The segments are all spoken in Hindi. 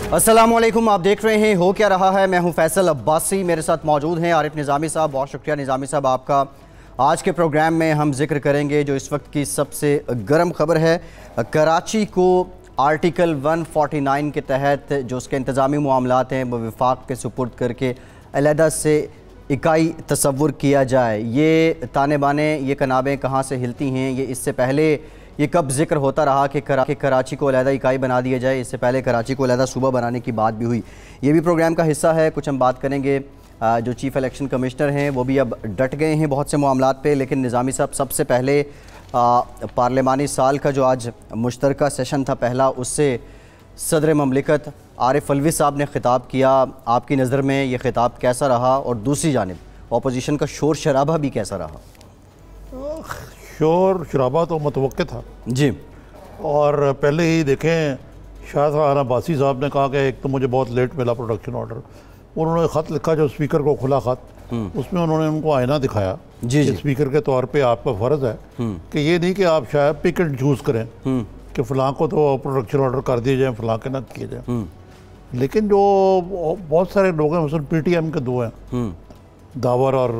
अस्सलामुअलैकुम, आप देख रहे हैं हो क्या रहा है। मैं हूं फैसल अब्बासी, मेरे साथ मौजूद हैं आरिफ निज़ामी साहब। बहुत शुक्रिया निज़ामी साहब आपका। आज के प्रोग्राम में हम जिक्र करेंगे जो इस वक्त की सबसे गर्म खबर है। कराची को आर्टिकल 149 के तहत जो उसके इंतज़ामी मामलात हैं वो वफाक के सुपुर्द करके अलहदा से इकाई तसव्वुर किया जाए। ये ताने बाने, ये कनाबें कहाँ से हिलती हैं, ये इससे पहले ये कब जिक्र होता रहा कि कराची को अलहदा इकाई बना दिया जाए। इससे पहले कराची को अलहदा सूबा बनाने की बात भी हुई। ये भी प्रोग्राम का हिस्सा है। कुछ हम बात करेंगे, जो चीफ़ इलेक्शन कमिश्नर हैं वो भी अब डट गए हैं बहुत से मामलात पे। लेकिन निज़ामी साहब, सबसे पहले पार्लिमानी साल का जो आज मुश्तरका सेशन था पहला, उससे सदर ममलिकत आरिफ अलवी साहब ने ख़िताब किया। आपकी नज़र में ये ख़िताब कैसा रहा, और दूसरी जानिब अपोजिशन का शोर शराबा भी कैसा रहा? शोर शराबा तो मुतवक्के था जी, और पहले ही देखें शाहजहां अब्बासी साहब ने कहा कि एक तो मुझे बहुत लेट मिला प्रोडक्शन ऑर्डर। उन्होंने ख़त लिखा जो स्पीकर को, खुला ख़त, उसमें उन्होंने उनको आईना दिखाया जी कि स्पीकर के तौर पे आपका फ़र्ज़ है कि ये नहीं कि आप शायद पिक एंड चूज़ करें कि फ़लाँ को तो प्रोडक्शन ऑर्डर कर दिए जाए, फ़लाँ के ना किए जाए। लेकिन जो बहुत सारे लोग हैं, मसलन PTM के दो हैं, दावर और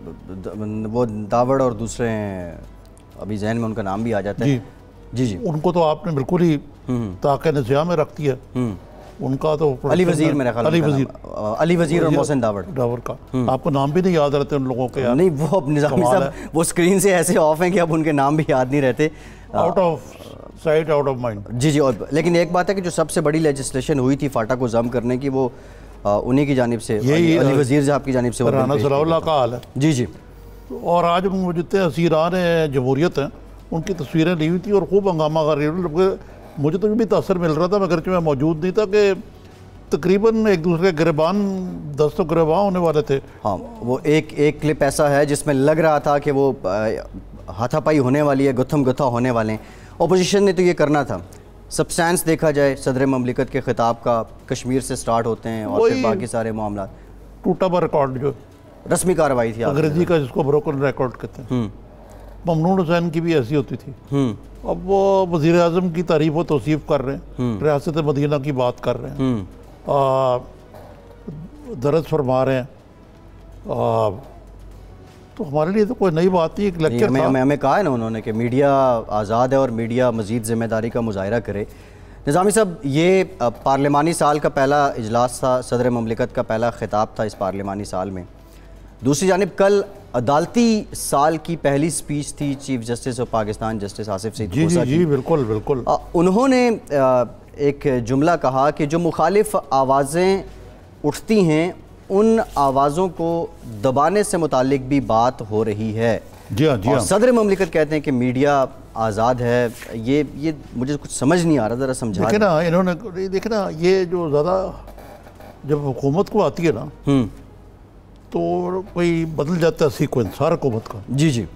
वो दावड़ और दूसरे हैं, अभी जहन में उनका नाम भी आ जाता है। जी जी, उनको तो आपने बिल्कुल ही ताक़े नज़िया में रख दिया। उनका तो अली वज़ीर, मेरा ख्याल अली वज़ीर और मोहसिन दावड़ का आपको नाम भी नहीं याद रहते उन लोगों के यार। नहीं, वो अब निज़ामी साहब वो स्क्रीन से ऐसे ऑफ हैं कि अब उनके नाम भी याद नहीं रहते। Out of sight out of mind. जी जी। और लेकिन एक बात है कि जो सबसे बड़ी लेजिस्लेशन हुई थी फाटा को जम करने की, वो उन्हीं की जानिब से, अली वज़ीर साहब की जानिब से राना सलाउल्लाह का हाल है। जी जी। और आज वो जितने असीरान जमहूरियत हैं उनकी तस्वीरें ली हुई थी और खूब हंगामा कर रही। मुझे तो भी तासर मिल रहा था, मगर मैं मौजूद नहीं था, कि तकरीबन एक दूसरे के गिरबान 10 तो गिरबान होने वाले थे। हाँ, वो एक क्लिप ऐसा है जिसमें लग रहा था कि वो हाथापाई होने वाली है, गुत्थम गुत्था होने वाले हैं। अपोजिशन ने तो ये करना था। सब्सटेंस देखा जाए सदर ममलिकत के खिताब का, कश्मीर से स्टार्ट होते हैं और फिर बाकी सारे मामला। टूटा हुआ रिकॉर्ड जो रस्मी कार्रवाई थी अंग्रेजी का, जिसको ब्रोकन रिकॉर्ड कहते हैं। ममनून हुसैन की भी ऐसी होती थी। अब वो वज़ीर आज़म की तारीफ व तौसीफ़ कर रहे हैं, रियासत मदीना की बात कर रहे हैं, दर्ज फरमा रहे हैं। तो हमारे लिए तो कोई नई बात नहीं। एक लेक्चर हमें कहा है ना उन्होंने कि मीडिया आज़ाद है और मीडिया मज़ीद ज़िम्मेदारी का मुज़ाहिरा करे। निज़ामी साहब, ये पार्लिमानी साल का पहला इजलास था, सदर ममलिकत का पहला ख़िताब था इस पार्लिमानी साल में। दूसरी जानिब कल अदालती साल की पहली स्पीच थी chief justice of Pakistan justice Asif Saeed Khosa की। जी बिल्कुल बिल्कुल। उन्होंने एक जुमला कहा कि जो मुखालिफ आवाज़ें उठती हैं उन आवाज़ों को दबाने से मुतालिक भी बात हो रही है। जी हाँ, जी हाँ। सदर ममलिकत कहते हैं कि मीडिया आज़ाद है। ये मुझे कुछ समझ नहीं आ रहा, ज़रा समझा। देखिए ना, इन्होंने देखे ना, ये जो ज़्यादा जब हुकूमत को आती है ना तो कोई बदल जाता है सीक्वेंस हर हुकूमत का। जी जी।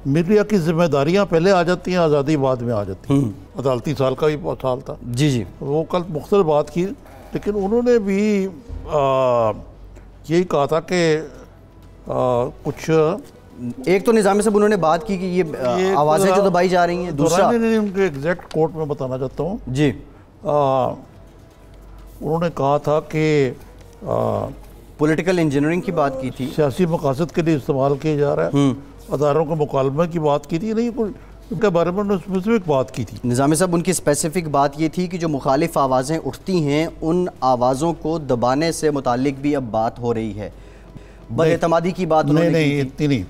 मीडिया की जिम्मेदारियां पहले आ जाती हैं, आज़ादी बाद में आ जाती हैं। अदालती साल का भी बहुत साल था। जी जी। वो कल मुख्तलिफ बात की, लेकिन उन्होंने भी यही कहा था कि कुछ एक तो निज़ामी साहब उन्होंने बात की कि ये आवाज़ें जो दबाई जा रही हैं। दूसरा नहीं, उनके एग्जैक्ट कोट में बताना चाहता हूँ जी। उन्होंने कहा था कि पॉलिटिकल इंजीनियरिंग की बात की थी, सियासी मकासद के लिए इस्तेमाल किया जा रहा है, अदारों के मुकालमे की बात की थी। नहीं, उनके बारे में उन्होंने स्पेसिफिक बात की थी। निज़ामी साहब, उनकी स्पेसिफिक बात ये थी कि जो मुखालिफ आवाज़ें उठती हैं उन आवाज़ों को दबाने से मुतालिक भी अब बात हो रही है। बदएतमादी की बात नहीं, इतनी नहीं।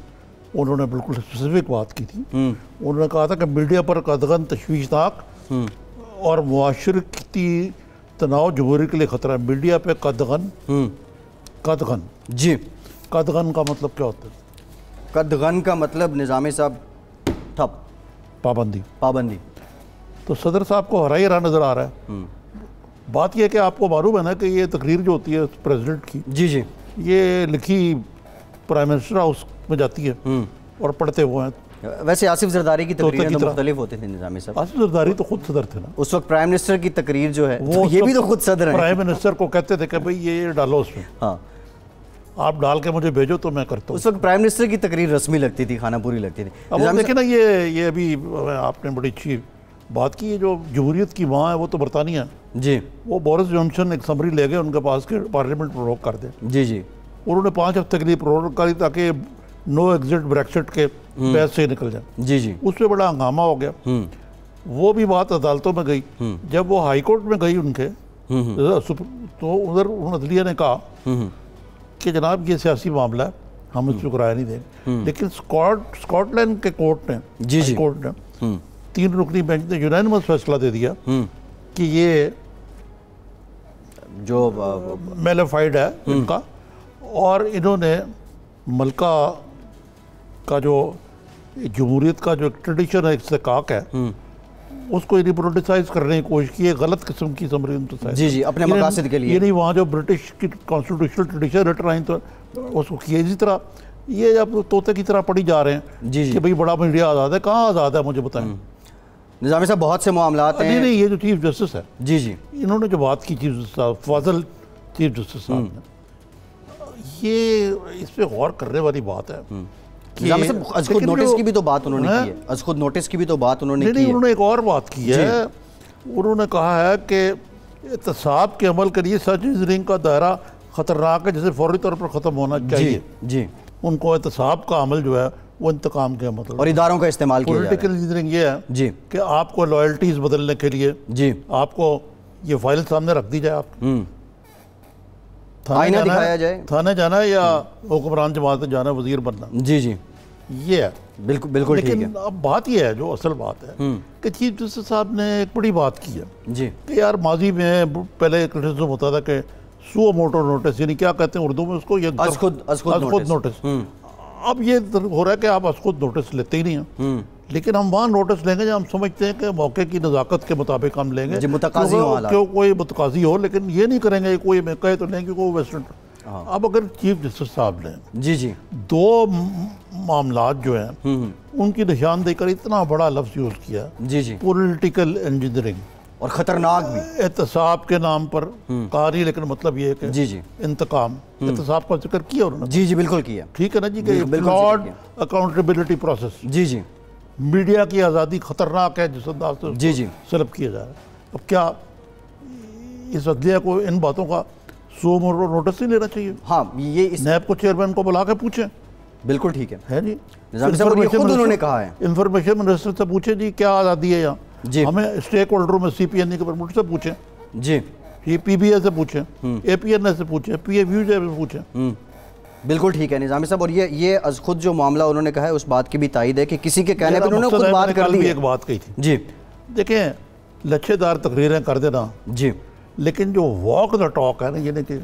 उन्होंने बिल्कुल स्पेसिफिक बात की थी। उन्होंने कहा था कि मीडिया पर कदगन तशवीशनाक और मुआशरती तनाव जमहूरी के लिए खतरा है। मीडिया पे कदगन जी। कदगन का मतलब क्या होता है? कदगन का मतलब निज़ामी साहब ठप, पाबंदी। तो सदर साहब को हरा ही हरा नज़र आ रहा है। बात यह है कि आपको मालूम है ना कि ये तकरीर जो होती है प्रेसिडेंट की, जी जी, ये लिखी प्राइम मिनिस्टर हाउस में जाती है और पढ़ते हुए हैं। वैसे आसिफ जरदारी की तकरीरें तो मुख्तलिफ होती थी निज़ामी साहब। आसिफ जरदारी तो खुद सदर थे ना उस वक्त। प्राइम मिनिस्टर की तकरीर जो है वो ये भी तो खुद सदर है। प्राइम मिनिस्टर को कहते थे कि भाई ये डालो उसमें, हाँ आप डाल के मुझे भेजो तो मैं करता हूँ। उस वक्त प्राइम मिनिस्टर की तकरीर रस्मी लगती थी, खाना पूरी लगती थी। अब देखिए ना, ये अभी आपने बड़ी अच्छी बात की है। जो जमहूरियत की माँ है वो तो बरतानिया है। जी, वो बोरिस जॉनसन एक समरी ले गए उनके पास के पार्लियामेंट प्रोरोग कर दे। जी जी, उन्होंने 5 हफ्ते के लिए प्रोरोग करी ताकि नो एग्जिट ब्रेक्सिट के बहस से निकल जाए। जी जी, उसमें बड़ा हंगामा हो गया। वो भी बात अदालतों में गई। जब वो हाई कोर्ट में गई उनके तो उधर अदलिया ने कहा कि जनाब ये सियासी मामला है, हम इसको किराया नहीं देंगे। लेकिन स्कॉटलैंड के कोर्ट ने, हाई कोर्ट ने 3 रुकनी बेंच ने यूनानिमस फैसला दे दिया कि ये जो मेलेफाइड है इनका, और इन्होंने मलका का जो जमहूरियत का जो ट्रेडिशन है, इस्तेकाक है, उसको रिप्रोडिसाइज करने की कोशिश की है, गलत किस्म की समरी। जी जी, अपने मकासद के लिए। ये नहीं वहाँ जो ब्रिटिश की कॉन्स्टिट्यूशनल ट्रेडिशन रिटर्न आई तो उसको किया। इसी तरह ये अब तोते की तरह पढ़ी जा रहे हैं जी जी, कि भाई बड़ा मीडिया आज़ाद है। कहाँ आज़ाद है मुझे बताएं। निज़ामी साहब बहुत से मामलात हैं। नहीं, ये जो चीफ जस्टिस है, जी जी, इन्होंने जो बात की चीफ जस्टिस साहब, फाजल चीफ जस्टिस साहब ने, ये इस पर गौर करने वाली बात है। निज़ामी साहब अज़खुद नोटिस की भी तो बात उन्होंने की है। अज़खुद नोटिस की भी तो बात उन्होंने की है। उन्होंने एक और बात की है। उन्होंने कहा है कि एहतसाब के अमल के लिए सर्च इंजीनियरिंग का दायरा खतरनाक है, जिसे फौरी तौर पर ख़त्म होना चाहिए। जी, उनको एहतसाब का अमल जो है वो इंतकाम के मतलब और इदारों का इस्तेमाल किया जा रहा है। पॉलिटिकल इंजीनियरिंग ये है जी कि आपको लॉयल्टीज बदलने के लिए जी आपको ये फाइल सामने रख दी जाए, आप आईना दिखाया जाए, थाने जाना है या हुक्मरान जमात में जाना है, वजीर बनना। जी जी, ये है बिल्कुल बिल्कुल ठीक है। लेकिन अब बात ये है, जो असल बात है कि चीफ जस्टिस साहब ने एक बड़ी बात की है जी कि यार माजी में पहले क्रिटिसिज्म होता था कि सुओ मोटो नोटिस, यानी क्या कहते हैं उर्दू में उसको, ये अज़खुद नोटिस। अब ये हो रहा है कि आप अज़खुद नोटिस लेते ही नहीं हैं, लेकिन हम वहाँ नोटिस लेंगे जब हम समझते हैं कि मौके की नज़ाकत के मुताबिक हम लेंगे, क्यों कोई मुतकाजी हो, लेकिन ये नहीं करेंगे कोई मैं कहे तो नहीं, क्योंकि वो वेस्टर्न। अब अगर चीफ जस्टिस साहब ने जी जी 2 मामलात जो हैं उनकी निशानदेही कर इतना बड़ा लफ्ज़ यूज़ किया, जी जी, पॉलिटिकल इंजीनियरिंग और ख़तरनाक भी, एहतसाब के नाम पर कहा नहीं, लेकिन मतलब ये है कि जी जी, इंतकाम, एहतसाब का जिक्र किया उन्होंने। जी जी, बिल्कुल किया। ठीक है ना जी, कि फ्लॉड अकाउंटेबिलिटी प्रोसेस, जी जी, मीडिया की आज़ादी खतरनाक है जिस अंदाज से जी जी सलब किया जा रहा है। अब क्या इस अदलिया को इन बातों का सो मोटो नोटिस नहीं लेना चाहिए? हाँ, ये इस नैब को चेयरमैन को बुला के पूछें। बिल्कुल ठीक है जी, निज़ामी साहब ये खुद उन्होंने कहा है। इंफॉर्मेशन मिनिस्टर से पूछे जी क्या आज़ादी है यहाँ जी, हमें स्टेक होल्डरों में CPNE के प्रमुख से पूछें जी, ये PBA से पूछें, APNA से पूछें, PAVU से पूछें। बिल्कुल ठीक है निज़ामी साहब। और ये खुद जो मामला उन्होंने कहा है उस बात की भी तायद है कि किसी के कहने पर उन्होंने खुद बात कर दी है। एक बात कही थी जी, देखें लच्छेदार तकरीरें कर देना जी, लेकिन जो वॉक द टॉक है ना, यानी कि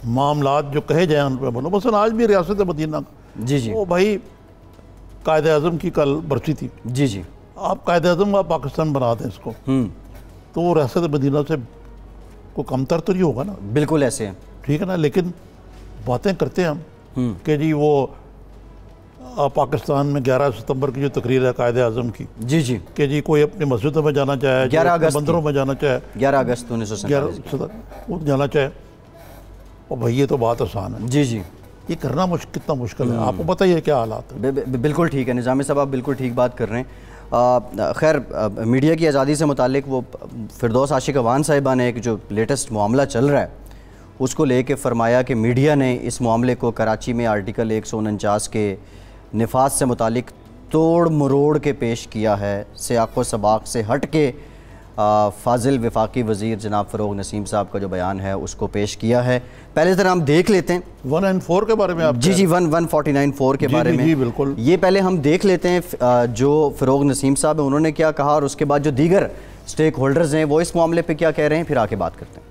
मामलात जो कहे जाए उन पर बोलो। मसलन आज भी रियासत मदीना, जी जी, वो भाई कायदे आज़म की कल बरसी थी। जी जी, आप कायदे आज़म का पाकिस्तान बना दें इसको, तो वो रियासत मदीना से कोई कमतर तो नहीं होगा ना। बिल्कुल ऐसे है, ठीक है ना। लेकिन बातें करते हैं हम कि जी वो पाकिस्तान में 11 सितंबर की जो तकरीर है कायदे आज़म की, जी जी, कि जी कोई अपनी मस्जिदों में जाना चाहे, 11 अगस्त मंदिरों में जाना चाहे, 11 अगस्त 1947 वो जाना चाहे, और भाई ये तो बात आसान है। जी जी, ये करना कितना मुश्किल है, आपको पता ही है क्या हालात है। बिल्कुल ठीक है निज़ामी साहब, आप बिल्कुल ठीक बात कर रहे हैं। खैर मीडिया की आज़ादी से मुतालिक वो फिरदौस आशिक अवान साहिबा ने एक जो लेटेस्ट मामला चल रहा है उसको लेके फरमाया कि मीडिया ने इस मामले को कराची में आर्टिकल 149 के निफाज से मुतालिक तोड़ मरोड़ के पेश किया है। सियाक़ो सबाक़ से हट के फाजिल वफाकी वज़ीर जनाब फ़रोग़ नसीम साहब का जो बयान है उसको पेश किया है। पहले तरह हम देख लेते हैं 194 के बारे में आप जी 149(4) के बारे में। जी बिल्कुल, ये पहले हम देख लेते हैं जो फ़रोग़ नसीम साहब है उन्होंने क्या कहा, और उसके बाद जो दीगर स्टेक होल्डर्स हैं वो इस मामले पे क्या कह रहे हैं, फिर आके बात करते हैं।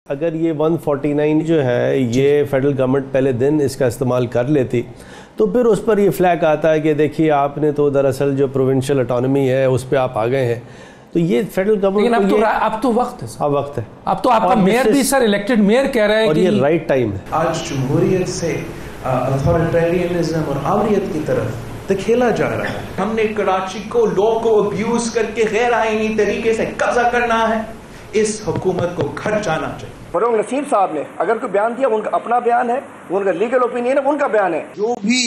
अगर ये 149 जो है ये फेडरल गवर्नमेंट पहले दिन इसका इस्तेमाल कर लेती तो फिर उस पर ये फ्लैग आता है कि देखिए आपने तो दरअसल जो प्रोविंशियल ऑटोनॉमी है उस पर आप आ गए हैं। तो ये फेडरल गवर्नमेंट अब तो वक्त है, अब वक्त है। अब तो आपका मेयर भी सर इलेक्टेड मेयर कह रहा है और ये राइट टाइम है। आज जमहूरियत से अथॉरिटेरियनिज्म और आमरीत की तरफ धकेला जा रहा है। हमने कराची को लॉ को अब्यूज करके गैर आईनी तरीके से कब्जा करना है, इस हुकूमत को घर जाना चाहिए। फ़रोग़ नसीम साहब ने अगर कोई बयान दिया, उनका अपना बयान है, उनका लीगल ओपिनियन है, उनका बयान है। जो भी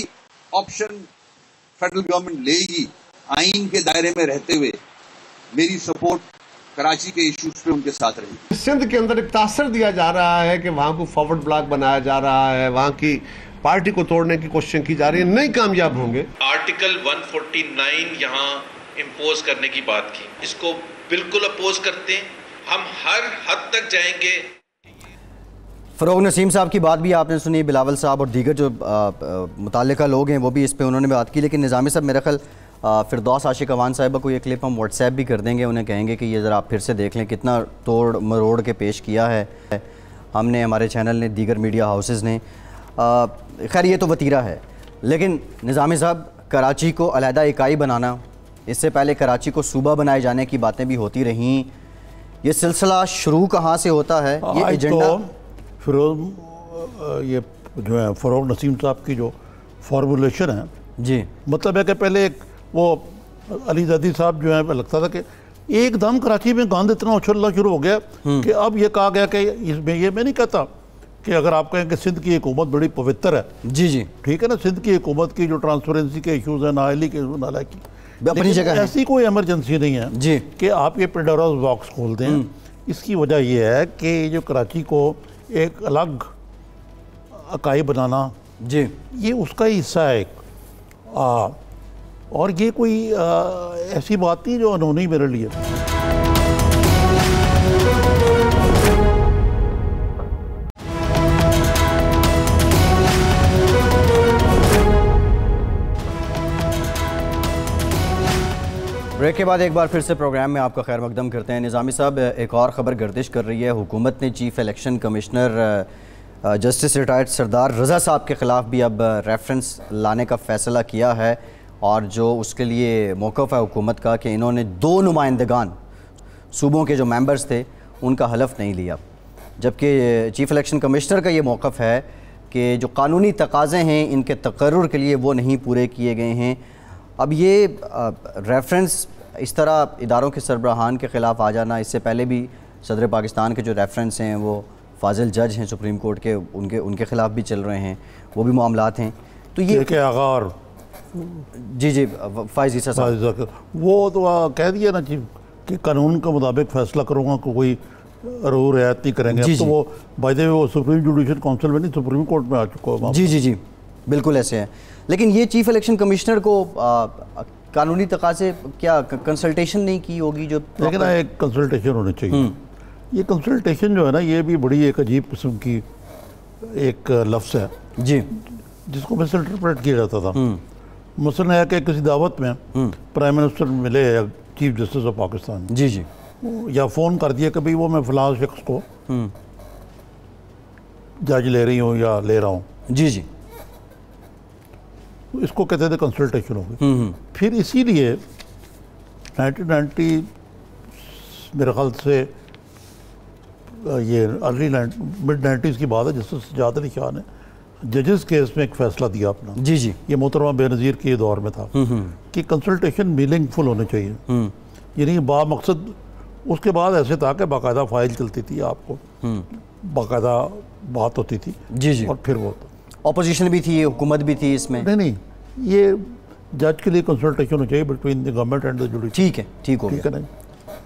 ऑप्शन फेडरल गवर्नमेंट लेगी आइन के दायरे में रहते हुए, मेरी सपोर्ट कराची के इश्यूज पे उनके साथ रही। सिंध के अंदर एक तासर दिया जा रहा है कि वहां को फॉरवर्ड ब्लॉक बनाया जा रहा है, वहां की पार्टी को तोड़ने की कोशिश की जा रही है, नहीं कामयाब होंगे। आर्टिकल 149 यहाँ इम्पोज करने की बात की, इसको बिल्कुल अपोज करते हैं, हम हर हद तक जाएंगे। फ़रोग नसीम साहब की बात भी आपने सुनी, बिलावल साहब और दीगर जो मुताल्लिका लोग हैं वो भी इस पे उन्होंने बात की। लेकिन निज़ामी साहब, मेरा ख्याल फिरदौस आशिक अवान साहिबा को ये क्लिप हम व्हाट्सएप भी कर देंगे, उन्हें कहेंगे कि ये ज़रा आप फिर से देख लें, कितना तोड़ मरोड़ के पेश किया है हमने, हमारे चैनल ने, दीगर मीडिया हाउसेज़ ने। खैर ये तो वतीरा है, लेकिन निज़ामी साहब, कराची को अलहदा इकाई बनाना, इससे पहले कराची को सूबा बनाए जाने की बातें भी होती रहीं, ये सिलसिला शुरू कहाँ से होता है? ये एजेंडा फिरोज ये जो है फ़रोग नसीम साहब की जो फॉर्मुलेशन है जी, मतलब है कि पहले एक वो अली ज़ैदी साहब जो है लगता था कि एकदम कराची में गंद इतना उछलना शुरू हो गया कि अब ये कहा गया कि इसमें, ये मैं नहीं कहता कि अगर आप कहें कि सिंध की हुकूमत बड़ी पवित्र है, जी जी ठीक है ना, सिंध की हुकूमत की जो ट्रांसपेरेंसी के इशूज़ हैं, नाअहली के इशूज़, नाला की अपनी जगह ऐसी कोई एमरजेंसी नहीं है जी कि आप ये पेंडोरास बॉक्स खोल दें। इसकी वजह यह है कि जो कराची को एक अलग इकाई बनाना जी, ये उसका ही हिस्सा है और ये कोई ऐसी बात नहीं जो अनहोनी मेरे लिए। ब्रेक के बाद एक बार फिर से प्रोग्राम में आपका खैर मकदम करते हैं। निज़ामी साहब, एक और ख़बर गर्दिश कर रही है, हुकूमत ने chief election commissioner justice retired Sardar Raza साहब के ख़िलाफ़ भी अब रेफरेंस लाने का फ़ैसला किया है, और जो उसके लिए मौक़िफ़ है हुकूमत का कि इन्होंने 2 नुमाइंदगान सूबों के जो मेंबर्स थे उनका हलफ नहीं लिया, जबकि चीफ़ इलेक्शन कमिश्नर का ये मौक़िफ़ है कि जो कानूनी तकाज़े हैं इनके तकर्रुर के लिए वो नहीं पूरे किए गए हैं। अब ये रेफरेंस इस तरह इदारों के सरबराहान के ख़िलाफ़ आ जाना, इससे पहले भी सदर पाकिस्तान के जो रेफरेंस हैं वो फाजिल जज हैं सुप्रीम कोर्ट के, उनके ख़िलाफ़ भी चल रहे हैं, वो भी मामलात हैं। तो ये आगार जी जी फाइज़ ईसा साहब वो तो कह दिया ना कि कानून के मुताबिक फ़ैसला करूँगा, कोई रू रियायत नहीं करेंगे। अब तो वो बाय द वे वो सुप्रीम जुडिशल काउंसिल में नहीं, सुप्रीम कोर्ट में आ चुका है। जी जी जी बिल्कुल ऐसे है। लेकिन ये चीफ़ इलेक्शन कमिश्नर को कानूनी तकाज़े क्या कंसल्टेशन नहीं की होगी? जो लेकिन एक कंसल्टेशन होनी चाहिए। ये कंसल्टेशन जो है ना, ये भी बड़ी एक अजीब किस्म की एक लफ्ज़ है जी, जिसको मिस इंटरप्रेट किया जाता था। मसलन है कि किसी दावत में प्राइम मिनिस्टर मिले या चीफ जस्टिस ऑफ पाकिस्तान, जी जी, या फ़ोन कर दिया कि भाई वो मैं फ़लाँ शख्स को जज ले रही हूँ या ले रहा हूँ, जी जी, इसको कहते थे कंसल्टेशन हो गई। फिर इसीलिए 1990 मेरे ख्याल से ये अर्ली मिड 90s की बात है, जिससे सजाद अली शाह ने जजेस केस में एक फ़ैसला दिया अपना। जी जी, ये मोहतरमा बेनज़ीर के दौर में था कि कंसल्टेशन मीनिंगफुल होने चाहिए, यानी बामकसद। उसके बाद ऐसे था कि बाकायदा फ़ाइल चलती थी, आपको बाकायदा बात होती थी। जी जी, और फिर वो अपोजिशन भी थी, हुकूमत भी थी इसमें। नहीं, ये जज के लिए कंसल्टेशन होनी चाहिए between the government and the judiciary. ठीक है, ठीक हो गया। नहीं,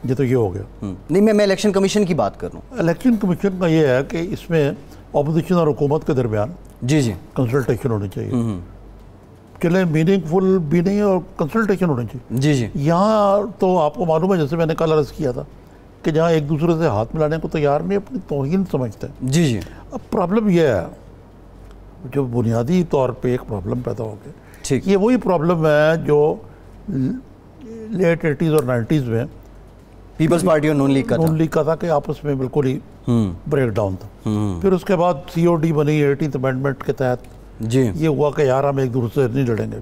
ये तो ये हो गया। नहीं, मैं इलेक्शन कमीशन की बात कर रहा हूँ। इलेक्शन कमीशन का ये है कि इसमें अपोजिशन और हुकूमत के दरमियान जी जी कंसल्टेशन होनी चाहिए, चले मीनिंगफुल भी नहीं और कंसल्टेशन होनी चाहिए। जी जी, यहाँ तो आपको मालूम है, जैसे मैंने कल अर्ज़ किया था कि जहाँ एक दूसरे से हाथ मिलाने को तैयार नहीं, अपनी तौहीन समझते हैं। जी जी, अब प्रॉब्लम यह है, जो बुनियादी तौर पे एक प्रॉब्लम पैदा हो गया, ठीक, ये वही प्रॉब्लम है जो लेट 80s और 90s में पीपल्स पार्टी और नून लीग का था कि आपस में बिल्कुल ही ब्रेक डाउन था। फिर उसके बाद COD बनी 18th अमेंडमेंट के तहत। जी, ये हुआ कि यार हम एक दूसरे से नहीं लड़ेंगे,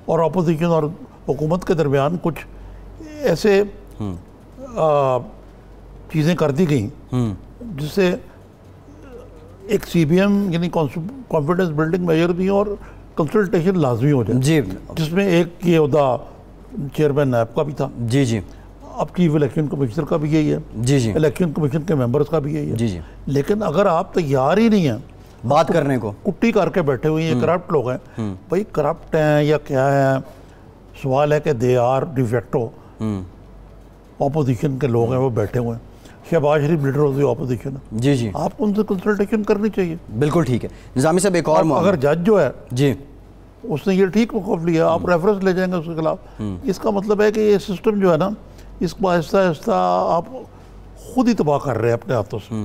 और अपोजिशन और हुकूमत के दरमियान कुछ ऐसे चीज़ें कर दी गई जिससे एक CBM यानी कॉन्फिडेंस बिल्डिंग मेजर भी और कंसल्टेशन लाजमी हो जाए जी, जिसमें एक ये उहदा चेयरमैन नैब का भी था। जी जी, अब चीफ इलेक्शन कमिश्नर का भी यही है। जी जी, इलेक्शन कमीशन के मेंबर्स का भी यही है। जी जी, लेकिन अगर आप तैयार ही नहीं हैं बात करने को, कुट्टी करके बैठे हुए हैं, करप्ट लोग हैं, भाई करप्ट हैं या क्या है, सवाल है कि दे आर डिफेक्टो, ऑपोजिशन के लोग हैं वो बैठे हुए हैं, शहबाज शरीफ लीडर ऑफ द ऑपोजिशन है, जी जी, आपको उनसे कंसल्टेशन करनी चाहिए। बिल्कुल ठीक है। निज़ामी साहब एक और अगर जज जो है जी उसने ये ठीक मौक़िफ़ लिया, आप रेफरेंस ले जाएंगे उसके खिलाफ, इसका मतलब है कि ये सिस्टम जो है ना, इसको आहिस्ता आहिस्ता आप खुद ही तबाह कर रहे हैं अपने हाथों से।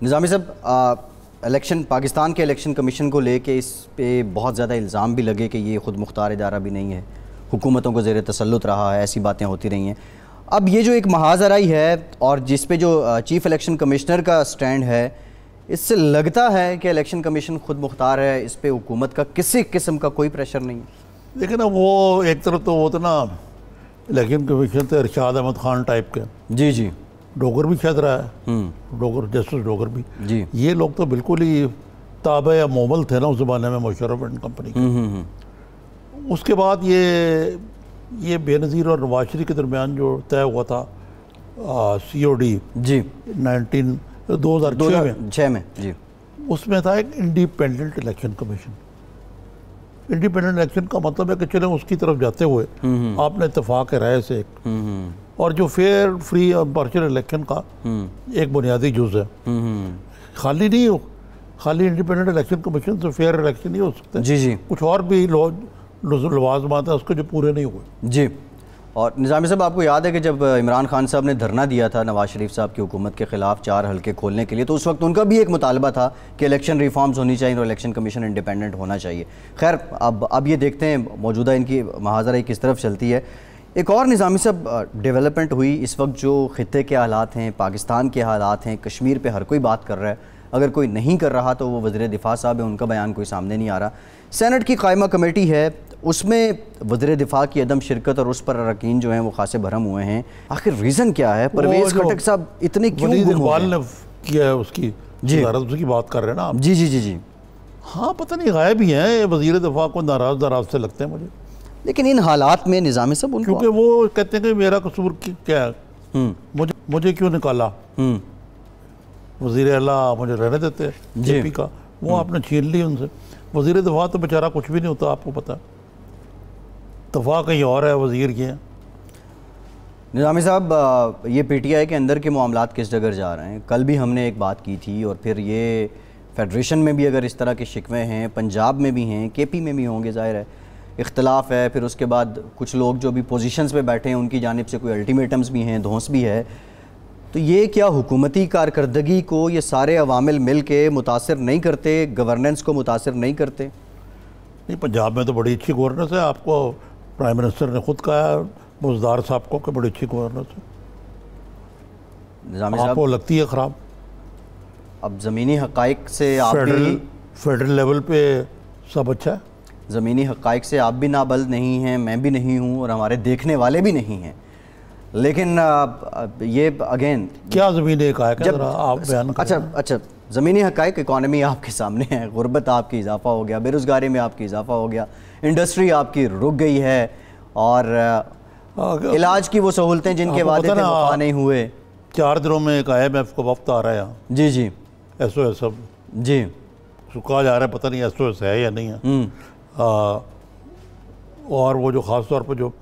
निज़ामी साहब, इलेक्शन, पाकिस्तान के इलेक्शन कमीशन को लेके इस पे बहुत ज़्यादा इल्ज़ाम भी लगे कि ये ख़ुद मुख्तार इदारा भी नहीं है, हुकूमतों को ज़ेर तसल्लुत रहा है, ऐसी बातें होती रही हैं। अब ये जो एक महाजराई है और जिस पे जो चीफ़ इलेक्शन कमिश्नर का स्टैंड है, इससे लगता है कि इलेक्शन कमीशन खुद मुख्तार है, इस पे हुकूमत का किसी किस्म का कोई प्रेशर नहीं है। देखिए ना, वो एक तरफ तो वो तो ना इलेक्शन कमीशन तो इरशाद अहमद खान टाइप के, जी जी, डोगर भी शायद रहा है, डोगर, जस्टिस डोगर भी जी, ये लोग तो बिल्कुल ही ताबे या मोमल थे ना उस ज़माने में मुशर्रफ एंड कंपनी के। उसके बाद ये बेनज़ीर और नवाज शरीफ के दरमियान जो तय हुआ था COD जी 2006 में जी, उसमें था एक independent election commission. Independent election का मतलब है कि चले उसकी तरफ जाते हुए आपने इत्तेफाक राय से और जो फेयर, फ्री और इम्पार्शियल इलेक्शन का एक बुनियादी जुज़ है, खाली नहीं हो, खाली इंडिपेंडेंट इलेक्शन कमीशन से फेयर इलेक्शन नहीं हो सकता, जी जी, कुछ और भी लवाज़मात है उसके जो पूरे नहीं हुए। जी। और निज़ामी साहब, आपको याद है कि जब इमरान खान साहब ने धरना दिया था नवाज शरीफ साहब की हुकूमत के ख़िलाफ़ 4 हल्के खोलने के लिए, तो उस वक्त उनका भी एक मुतालबा था कि इलेक्शन रिफॉर्म्स होनी चाहिए और इलेक्शन कमीशन इंडिपेंडेंट होना चाहिए। खैर, अब ये देखते हैं मौजूदा इनकी महाजरा किस तरफ चलती है। एक और निज़ामी साहब डेवलपमेंट हुई इस वक्त, जो ख़ित्ते के हालात हैं, पाकिस्तान के हालात हैं, कश्मीर पर हर कोई बात कर रहा है, अगर कोई नहीं कर रहा तो वो वज़ीर दिफा साहब है, उनका बयान कोई सामने नहीं आ रहा। सेनेट की कायमा कमेटी है, उसमें वज़ीर दिफा की अदम शिरकत और उस पर अरकान जो हैं वो खासे भरम हुए हैं। आखिर रीज़न क्या है? परवेज़ खटक साहब इतने क्यों गुम हो गए? ने किया है उसकी जी, उसकी बात कर रहे हैं ना आप? जी जी जी जी, हाँ, पता नहीं गायब ही हैं वज़ीर दिफा को, नाराज़ से लगते हैं मुझे। लेकिन इन हालात में निज़ामी साहब उनको, क्योंकि वो कहते हैं कि मेरा कसूर क्या है, मुझे क्यों निकाला, वज़ीर आला मुझे रहने देते जेपी का, वो आपने छीन ली उनसे। वज़ीर दिफा तो बेचारा कुछ भी नहीं होता, आपको पता है, दफा कहीं और है, वज़ीर के हैं। निज़ामी साहब, ये PTI के अंदर के मामलात किस जगह जा रहे हैं? कल भी हमने एक बात की थी, और फिर ये फेडरेशन में भी अगर इस तरह के शिकवे हैं, पंजाब में भी हैं, KP में भी होंगे, ज़ाहिर है इख्तलाफ है। फिर उसके बाद कुछ लोग जो भी पोजीशंस पे बैठे हैं उनकी जानिब से कोई अल्टीमेटम्स भी हैं, धौंस भी है। तो ये क्या हुकूमती कारकर्दगी को ये सारे अवामिल मिल के मुतासर नहीं करते, गवर्नेंस को मुतासर नहीं करते? नहीं, पंजाब में तो बड़ी अच्छी गवर्नेंस है, आपको प्राइम मिनिस्टर ने खुद कहा है बुज़दार साहब को कि बड़ी अच्छी गवर्नेंस है। निज़ामी साहब, आपको लगती है ख़राब? अब ज़मीनी हक़ाइक़ से आप भी, फेडरल लेवल पे सब अच्छा है, ज़मीनी हक़ाइक़ से आप भी नाबल्द नहीं हैं, मैं भी नहीं हूँ, और हमारे देखने वाले भी नहीं हैं। लेकिन ये अगेन क्या ज़मीनी हक़ाइक़ है, आप बयान करें। अच्छा, ज़मीनी हक़ाइक़, इकॉनमी आपके सामने है, गुर्बत आपकी इजाफ़ा हो गया, बेरोज़गारी में आपकी इजाफ़ा हो गया, इंडस्ट्री आपकी रुक गई है, और इलाज की वो सहूलतें जिनके वादे थे वफ़ा नहीं हुए। 4 दिनों में एक IMF का वक्त आ रहा है यहाँ। जी जी, SOS सब जी, उसको कहा जा रहा है, पता नहीं SOS है या नहीं है। और वो जो ख़ास तौर पर जो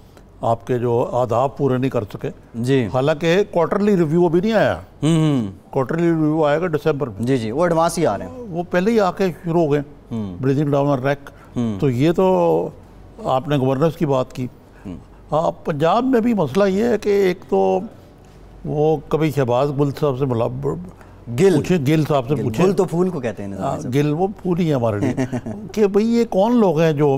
आपके जो आदाब पूरे नहीं कर सके जी, हालांकि क्वार्टरली रिव्यू अभी नहीं आया, क्वार्टरली रिव्यू आएगा दिसंबर में। जी जी, वो एडवांस ही आ रहे हैं, वो पहले ही आके शुरू हो गए, ब्रीदिंग डाउन रैक। तो ये तो आपने गवर्नेंस की बात की। हाँ, पंजाब में भी मसला ये है कि एक तो वो कभी शहबाज गुल साहब से गिल साहब से पूछे, गुल तो फूल को कहते हैं, गिल वो फूल ही है हमारे लिए कि भाई ये कौन लोग हैं जो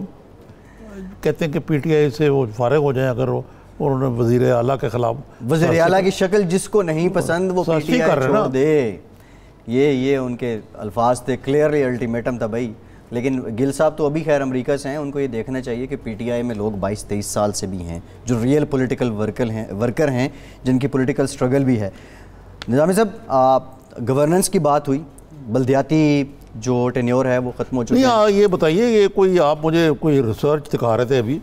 कहते हैं कि PTI से वो फारिग हो जाए अगर वो उन्होंने वज़ीर आला के ख़िलाफ़, वज़ीर आला की शक्ल जिसको नहीं पसंद वो PTI छोड़ दे, ये उनके अल्फाज थे, क्लियरली अल्टीमेटम था भाई। लेकिन गिल साहब तो अभी खैर अमेरिका से हैं, उनको ये देखना चाहिए कि PTI में लोग 22-23 साल से भी हैं जो रियल पॉलिटिकल वर्कर हैं, जिनकी पॉलिटिकल स्ट्रगल भी है। निज़ामी साहब, गवर्नेंस की बात हुई, बल्दियाती जो टेन्योर है वो ख़त्म हो चुकी है। ये बताइए, ये कोई आप मुझे कोई रिसर्च दिखा रहे थे अभी,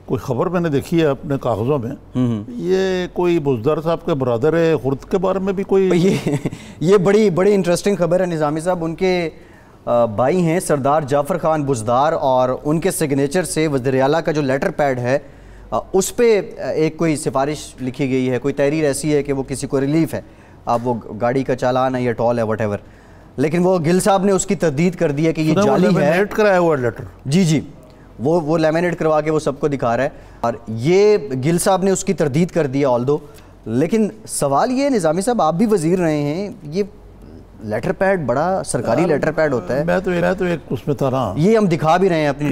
कोई ख़बर मैंने देखी है अपने कागज़ों में, ये कोई बुज़दार साहब के बरादर है खुर्द के बारे में भी कोई ये बड़ी इंटरेस्टिंग खबर है निज़ामी साहब। उनके भाई हैं सरदार जाफ़र खान बुज़दार, और उनके सिग्नेचर से वज़ीर आला का जो लेटर पैड है उस पर एक कोई सिफारिश लिखी गई है, कोई तहरीर ऐसी है कि वो किसी को रिलीफ है, आप वो गाड़ी का चालान है या टॉल है वट, लेकिन वो गिल साहब ने उसकी तरदीद कर दी है कि ये जाली है। कराया हुआ लेटर, जी जी, वो लैमिनेट करवा के वो सबको दिखा रहा है, और ये गिल साहब ने उसकी तरदीद कर दी है ऑल्दो। लेकिन सवाल ये निज़ामी साहब, आप भी वजीर रहे हैं, ये लेटर पैड बड़ा सरकारी लेटर पैड होता है। मैं तो एक उसमें था ना, ये हम दिखा भी रहे हैं अपनी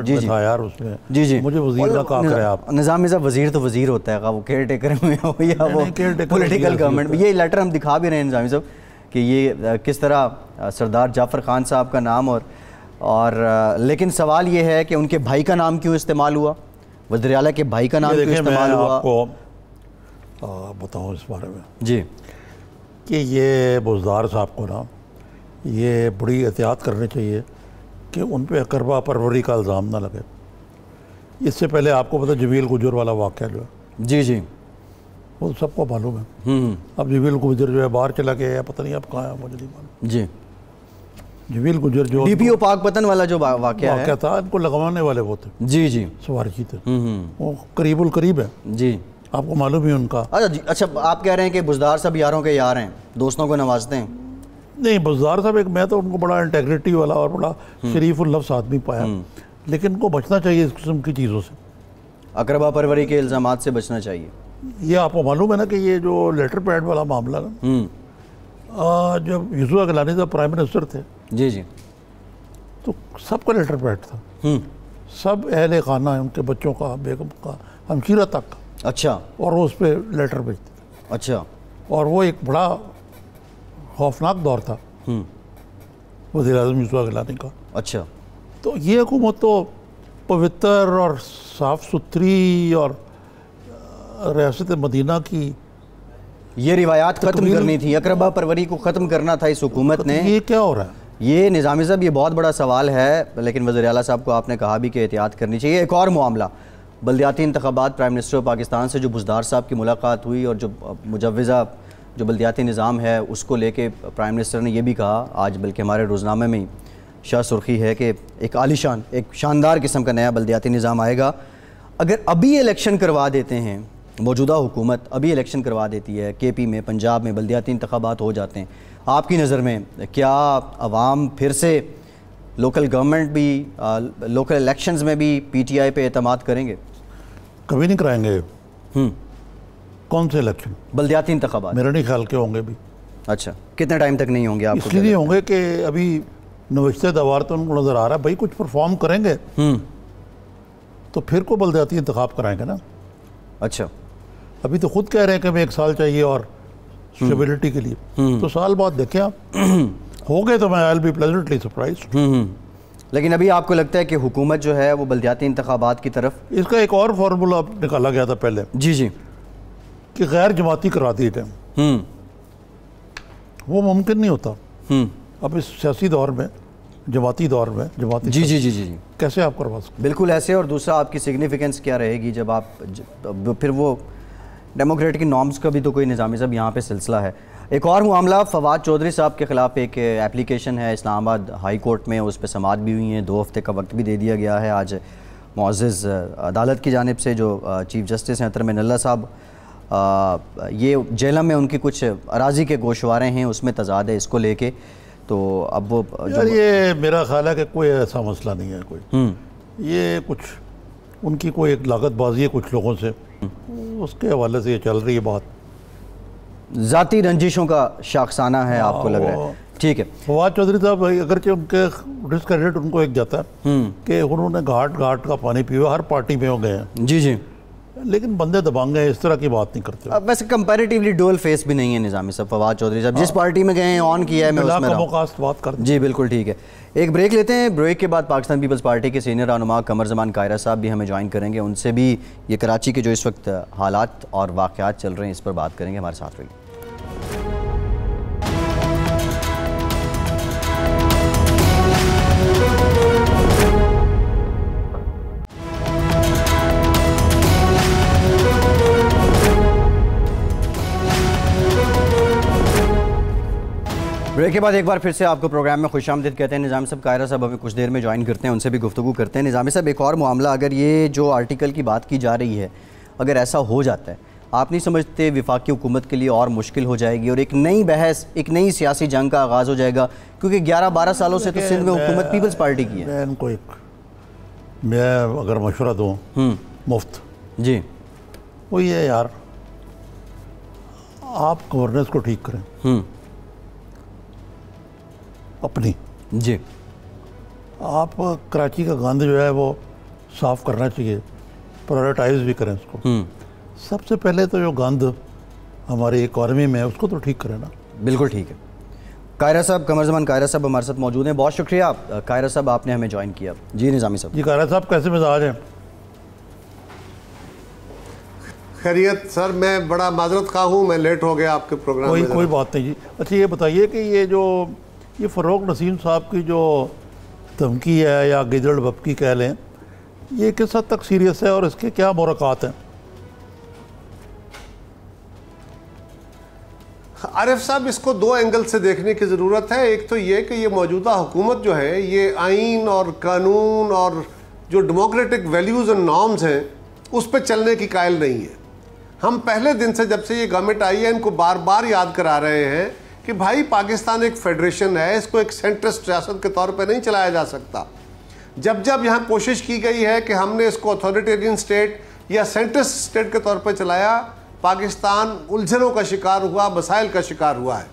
जी जी यार उसमें। जी जी, मुझे वजीर का कहा करे आप। निज़ामी साहब वजीर तो वजीर होता है, वो केयर टेकर में हो या वो पॉलिटिकल गवर्नमेंट में। ये लेटर हम दिखा भी रहे हैं निज़ामी साहब कि ये किस तरह सरदार जाफ़र खान साहब का नाम और लेकिन सवाल ये है कि उनके भाई का नाम क्यों इस्तेमाल हुआ, वज़ीर आला के भाई का नाम क्यों इस्तेमाल हुआ। आपको बताऊँ इस बारे में जी कि ये बुज़दार साहब को ना ये बड़ी एहतियात करनी चाहिए कि उन पे अकरबा परवरी का इल्ज़ाम ना लगे। इससे पहले आपको पता जमील गुजर वाला वाक़या जो है, जी जी, वो सबको मालूम है। अब जमील गुजर जो है बाहर चला गया है, पता नहीं अब कहाँ है, मुझे नहीं मालूम। जी, जमील गुजर जो DPO पाकपतन वाला जो वाक़या था, इनको लगवाने वाले वो थे। जी जी, सवारजी थे, वो करीबुल करीब है। जी, आपको मालूम ही उनका। अच्छा जी, अच्छा आप कह रहे हैं कि बुज़दार सब यारों के यार हैं, दोस्तों को नवाजते हैं। नहीं, बुज़दार साहब मैं तो उनको बड़ा इंटेग्रिटी वाला और बड़ा शरीफ लफ्ज़ आदमी पाया, लेकिन उनको बचना चाहिए इस किस्म की चीज़ों से, अकरबा परवरी के इल्ज़ामात से बचना चाहिए। ये आपको मालूम है ना कि ये जो लेटर पैड वाला मामला ना, जब यूसुफ गिलानी साहब प्राइम मिनिस्टर थे, जी जी, तो सबका लेटर पैड था, सब अहले खाना है, उनके बच्चों का, बेगम का, हमशीरा तक। अच्छा, और वो उस पर लेटर भेजते थे। अच्छा, और वो एक बड़ा खौफनाक दौर था वज़ीर आज़म यूसुफ गिलानी का। अच्छा, तो ये हुकूमत तो पवित्र और साफ़ सुथरी और रियासत मदीना की ये रिवायात ख़त्म करनी थी, अकरबा परवरी को ख़त्म करना था इस हुकूमत ने। ये क्या हो रहा है? ये निज़ामी साहब ये बहुत बड़ा सवाल है, लेकिन वज़ीर आला साहब को आपने कहा भी कि एहतियात करनी चाहिए। एक और मामला, बल्दियाती इंतखाबात, प्राइम मिनिस्टर ऑफ पाकिस्तान से जो बुज़दार साहब की मुलाकात हुई और जो मुजव्वज़ा जो बल्दियाती निज़ाम है उसको लेके प्राइम मिनिस्टर ने यह भी कहा आज, बल्कि हमारे रोज़नामे में ही शाह सुर्खी है कि एक आलीशान, एक शानदार किस्म का नया बल्दियाती निज़ाम आएगा। अगर अभी इलेक्शन करवा देते हैं, मौजूदा हुकूमत अभी इलेक्शन करवा देती है, KP में, पंजाब में बल्दियाती इंतखाबात हो जाते हैं, आपकी नज़र में क्या अवाम फिर से लोकल गवर्नमेंट भी, लोकल इलेक्शंस में भी PTI पे एतमाद करेंगे? कभी नहीं कराएंगे। कौन से इलेक्शन? बल्दियाती इंतखाबात मेरा नहीं ख्याल के होंगे भी। अच्छा, कितने टाइम तक नहीं होंगे आपको? इसलिए नहीं होंगे कि अभी नविश्ते दवार तो उनको नज़र आ रहा है भाई कुछ परफॉर्म करेंगे तो फिर को बल्दियाती इंतखाब कराएंगे ना। अच्छा, अभी तो खुद कह रहे हैं कि हमें 1 साल चाहिए और स्टेबिलिटी के लिए, तो साल बाद देखें आप हो गए तो मैं I will be pleasantly surprised. लेकिन अभी आपको लगता है कि हुकूमत जो है वो बल्दियाती इंतखाबात की तरफ? इसका एक और फार्मूला निकाला गया था पहले, जी जी, कि गैर जमाती करा दिए थे। वो मुमकिन नहीं होता अब इस सियासी दौर में, जमाती दौर में, जमाती जी जी जी जी कैसे आप करवा सकते? बिल्कुल ऐसे। और दूसरा, आपकी सिग्निफिकेंस क्या रहेगी जब आप फिर वो डेमोक्रेटिक नॉर्म्स का भी तो कोई निज़ामी साहब यहाँ पे सिलसिला है। एक और मामला, फवाद चौधरी साहब के ख़िलाफ़ एक एप्लीकेशन है इस्लामाबाद हाई कोर्ट में, उस पर समाअत भी हुई हैं, 2 हफ्ते का वक्त भी दे दिया गया है। आज मुअज़्ज़ज़ अदालत की जानिब से जो चीफ़ जस्टिस हैं अतर मिनल्ला साहब, ये जेलम में उनकी कुछ अराज़ी के गोशवारे हैं, उसमें तजाद है इसको लेके। तो अब वो यार ये मेरा ख्याल है कि कोई ऐसा मसला नहीं है कोई, ये कुछ उनकी कोई एक लागतबाजी है कुछ लोगों से, उसके हवाले से ये चल रही है बात। ज़ाती रंजिशों का शाखसाना है आपको लग रहा है? ठीक है। फवाद चौधरी साहब अगरचे उनके डिस्क्रेडिट उनको एक जाता है कि उन्होंने घाट घाट का पानी पिया, हर पार्टी में हो गए हैं। जी जी, लेकिन बंदे दबांग हैं, इस तरह की बात नहीं करते। अब वैसे कंपैरेटिवली डुअल फेस भी नहीं है निज़ामी साहब, फवाद चौधरी साहब जिस पार्टी में गए हैं, ऑन किया है, मैं उसमें बात कर। जी बिल्कुल ठीक है। एक ब्रेक लेते हैं, ब्रेक के बाद पाकिस्तान पीपल्स पार्टी के सीनियर रहनुमा कमर ज़मान कायरा साहब भी हमें ज्वाइन करेंगे, उनसे भी ये कराची के जो इस वक्त हालात और वाक़यात चल रहे हैं इस पर बात करेंगे। हमारे साथ रहिए। ब्रेक के बाद एक बार फिर से आपको प्रोग्राम में खुशामदीद कहते हैं। निज़ामी साहब, कायरा साहब अभी कुछ देर में ज्वाइन करते हैं, उनसे भी गुफ्तगू करते हैं। निज़ामी साहब, एक और मामला, अगर ये जो आर्टिकल की बात की जा रही है अगर ऐसा हो जाता है, आप नहीं समझते वफाकी हुकूमत के लिए और मुश्किल हो जाएगी और एक नई बहस, एक नई सियासी जंग का आगाज़ हो जाएगा? क्योंकि 11-12 सालों से तो सिंध में हुकूमत पीपल्स पार्टी की है। मैं अगर मशवरा दूँ मुफ्त जी, वो ये यार, आप गवर्नेंस को ठीक करें अपनी जी। आप कराची का गंद जो है वो साफ़ करना चाहिए, प्रायोरिटाइज भी करें उसको। सबसे पहले तो जो गंद हमारी इकॉनमी में है उसको तो ठीक करें ना। बिल्कुल ठीक है। कायरा साहब, कमर ज़मान कायरा साहब हमारे साथ मौजूद हैं। बहुत शुक्रिया कायरा साहब, आपने हमें ज्वाइन किया। जी निज़ामी साहब। जी कायरा साहब, कैसे मिजाज हैं? खैरियत सर, मैं बड़ा माजरत खा हूँ, मैं लेट हो गया आपके प्रोग्राम में। कोई बात नहीं जी। अच्छा ये बताइए कि ये फ़रोग नसीम साहब की जो धमकी है या गिदड़ बपकी कह लें, ये किस हद तक सीरियस है और इसके क्या मुराकात हैं? आरिफ साहब, इसको दो एंगल से देखने की ज़रूरत है। एक तो ये कि ये मौजूदा हुकूमत जो है ये आइन और कानून और जो डेमोक्रेटिक वैल्यूज़ और नॉर्म्स हैं उस पर चलने की कायल नहीं है। हम पहले दिन से, जब से ये गवर्नमेंट आई है, इनको बार बार याद करा रहे हैं कि भाई पाकिस्तान एक फेडरेशन है, इसको एक सेंट्रस्ट रियासत के तौर पे नहीं चलाया जा सकता। जब जब यहाँ कोशिश की गई है कि हमने इसको अथॉरिटेरियन स्टेट या सेंट्रस्ट स्टेट के तौर पे चलाया, पाकिस्तान उलझनों का शिकार हुआ, मसाइल का शिकार हुआ है।